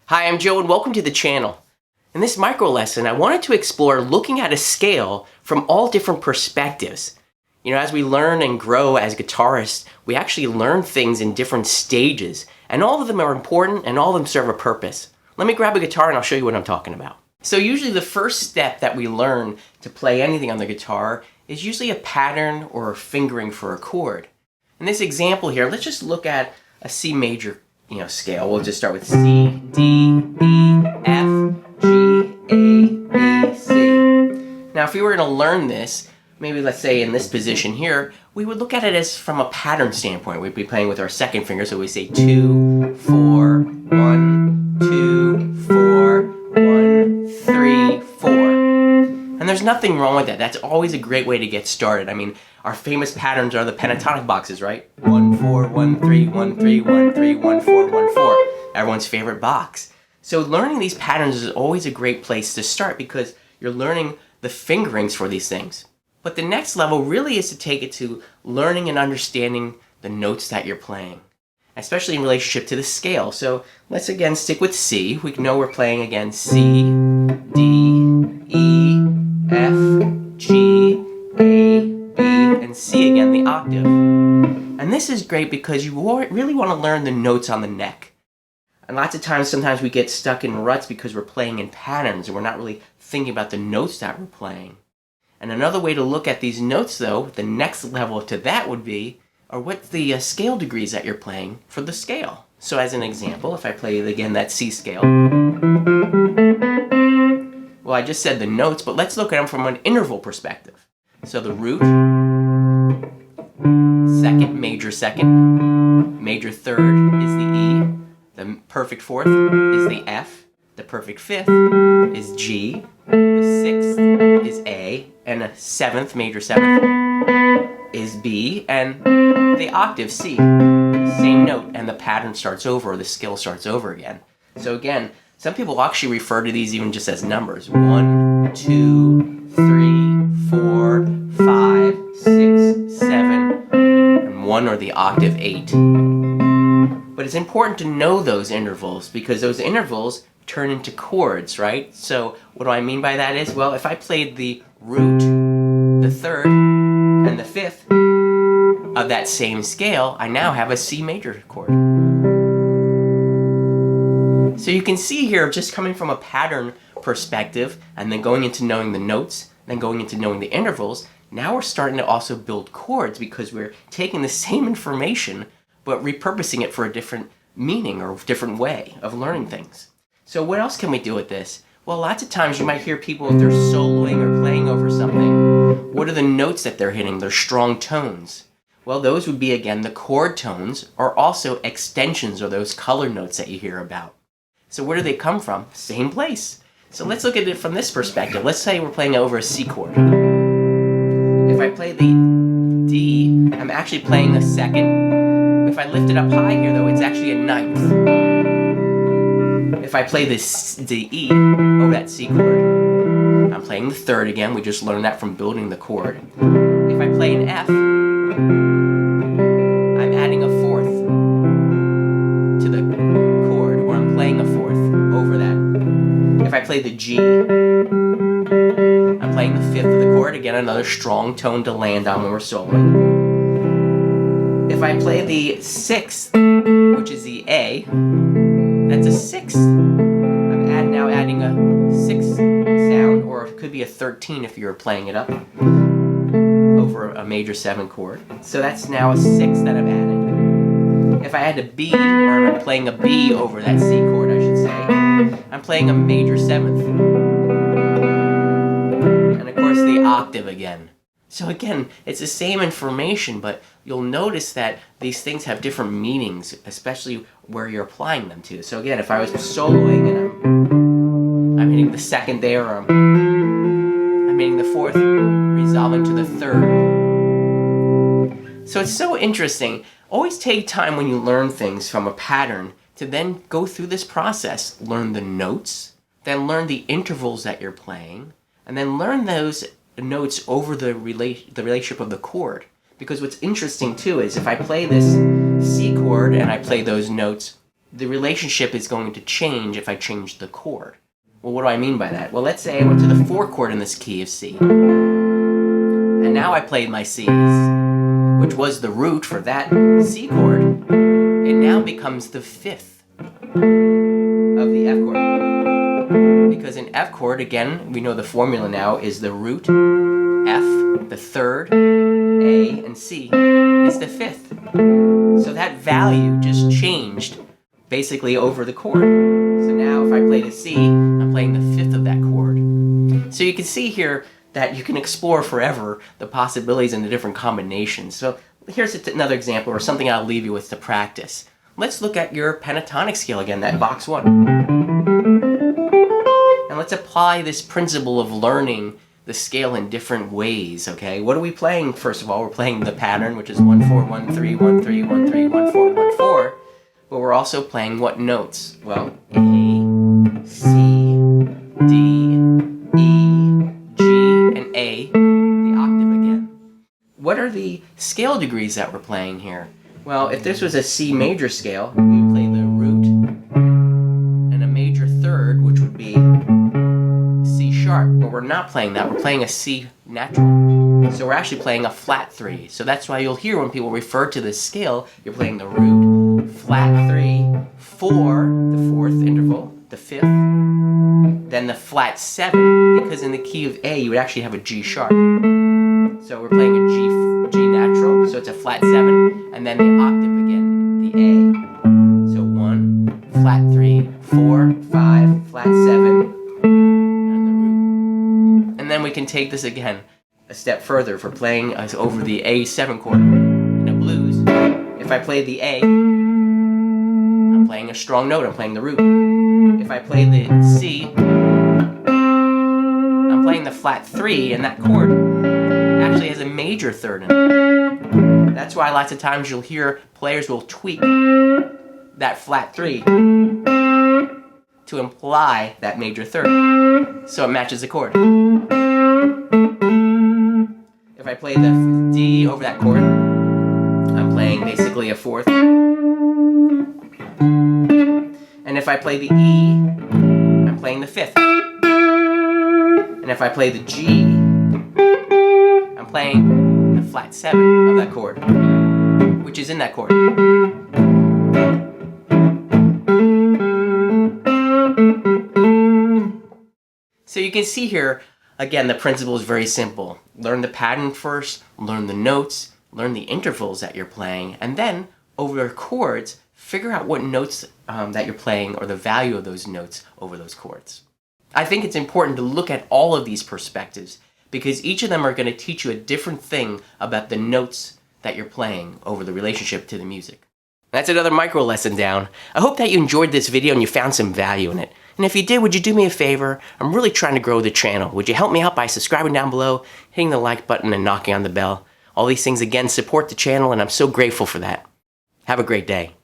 Hi, I'm Joe and welcome to the channel. In this micro lesson, I wanted to explore looking at a scale from all different perspectives. As we learn and grow as guitarists, we actually learn things in different stages, and all of them are important and all of them serve a purpose. Let me grab a guitar and I'll show you what I'm talking about. So usually the first step that we learn to play anything on the guitar is usually a pattern or a fingering for a chord. In this example here, let's just look at a C major scale. We'll just start with C, D, E, F, G, A, B, C. Now if we were going to learn this, maybe let's say in this position here, we would look at it as from a pattern standpoint. We'd be playing with our second finger, so we say 2, 4, 1, 2, 4, 1, 3, 4. And there's nothing wrong with that. That's always a great way to get started. I mean, our famous patterns are the pentatonic boxes, right? 1, 4, 1, 3, 1, 3, 1, 3, 1, 4, 1, 4. Everyone's favorite box. So learning these patterns is always a great place to start because you're learning the fingerings for these things. But the next level really is to take it to learning and understanding the notes that you're playing, especially in relationship to the scale. So let's again stick with C. We know we're playing again C, D, E, F, G, A, B, and C again, the octave. And this is great because you really want to learn the notes on the neck. And lots of times, sometimes we get stuck in ruts because we're playing in patterns and we're not really thinking about the notes that we're playing. And another way to look at these notes though, the next level to that would be, or what's the scale degrees that you're playing for the scale. So as an example, if I play again that C scale, well, I just said the notes, but let's look at them from an interval perspective. So the root, second, major third is the E, the perfect fourth is the F, the perfect fifth is G, the sixth is A, and a seventh, major seventh, is B, and the octave C. Same note, and the pattern starts over, or the scale starts over again. So again, some people actually refer to these even just as numbers. 1, 2, 3, 4, 5, 6, 7, and 1 or the octave 8. But it's important to know those intervals because those intervals turn into chords, right? So what do I mean by that is, well, if I played the root, the third, and the fifth of that same scale, I now have a C major chord. So you can see here, just coming from a pattern perspective, and then going into knowing the notes, then going into knowing the intervals, now we're starting to also build chords because we're taking the same information, but repurposing it for a different meaning or different way of learning things. So what else can we do with this? Well, lots of times you might hear people, if they're soloing or playing over something, what are the notes that they're hitting, their strong tones? Well, those would be, again, the chord tones, or also extensions, or those color notes that you hear about. So where do they come from? Same place. So let's look at it from this perspective. Let's say we're playing over a C chord. If I play the D, I'm actually playing the second. If I lift it up high here, though, it's actually a ninth. If I play the E over that C chord, I'm playing the third again. We just learned that from building the chord. If I play an F, I'm adding a fourth to the chord, or I'm playing a fourth over that. If I play the G, I'm playing the fifth of the chord. Again, another strong tone to land on when we're soloing. If I play the sixth, which is the A, that's a sixth. I'm now adding a sixth sound, or it could be a 13 if you're playing it up over a major 7 chord. So that's now a sixth that I'm adding. If I had a B, or I'm playing a B over that C chord, I should say, I'm playing a major 7th. And of course the octave again. So again, it's the same information, but you'll notice that these things have different meanings, especially where you're applying them to. So again, if I was soloing and I'm hitting the second there, or I'm hitting the fourth, resolving to the third. So it's so interesting. Always take time when you learn things from a pattern to then go through this process. Learn the notes, then learn the intervals that you're playing, and then learn those notes over the relationship of the chord. Because what's interesting too is if I play this C chord and I play those notes the relationship is going to change if I change the chord. Well, what do I mean by that? Well, let's say I went to the 4 chord in this key of C. And now I played my C's, which was the root for that C chord. It now becomes the 5th of the F chord. Because in F chord, again, we know the formula now is the root, F, the 3rd, A, and C is the 5th. So that value just changed basically over the chord. So now if I play the C, I'm playing the 5th of that chord. So you can see here that you can explore forever the possibilities and the different combinations. So here's another example or something I'll leave you with to practice. Let's look at your pentatonic scale again, that box 1. And let's apply this principle of learning the scale in different ways, okay? What are we playing? First of all, we're playing the pattern, which is 1 4 1 3 1 3 1 3 1 4 1 4. But we're also playing what notes? Well, A, C, D, E, G, and A, the octave again. What are the scale degrees that we're playing here? Well, if this was a C major scale, we would play the root and a major 3rd, which would be C sharp. But we're not playing that. We're playing a C natural. So we're actually playing a flat 3. So that's why you'll hear when people refer to this scale, you're playing the root, flat 3, 4, the 4th interval, the 5th, then the flat 7, because in the key of A you would actually have a G sharp. So we're playing a G natural, so it's a flat 7, and then the octave again, the A. So 1, flat 3, 4, 5, flat 7, and the root. And then we can take this again a step further. If we're playing over the A7 chord in a blues, if I play the A, I'm playing a strong note, I'm playing the root. If I play the C, I'm playing the flat 3, and that chord actually has a major 3rd in it. That's why lots of times you'll hear players will tweak that flat 3 to imply that major 3rd, so it matches the chord. If I play the D over that chord, I'm playing basically a 4th. And if I play the E, I'm playing the 5th. And if I play the G, I'm playing the flat 7 of that chord, which is in that chord. So you can see here, again, the principle is very simple. Learn the pattern first, learn the notes, learn the intervals that you're playing, and then over the chords, figure out what notes that you're playing or the value of those notes over those chords. I think it's important to look at all of these perspectives because each of them are going to teach you a different thing about the notes that you're playing over the relationship to the music. That's another micro lesson down. I hope that you enjoyed this video and you found some value in it. And if you did, would you do me a favor? I'm really trying to grow the channel. Would you help me out by subscribing down below, hitting the like button, and knocking on the bell? All these things, again, support the channel, and I'm so grateful for that. Have a great day.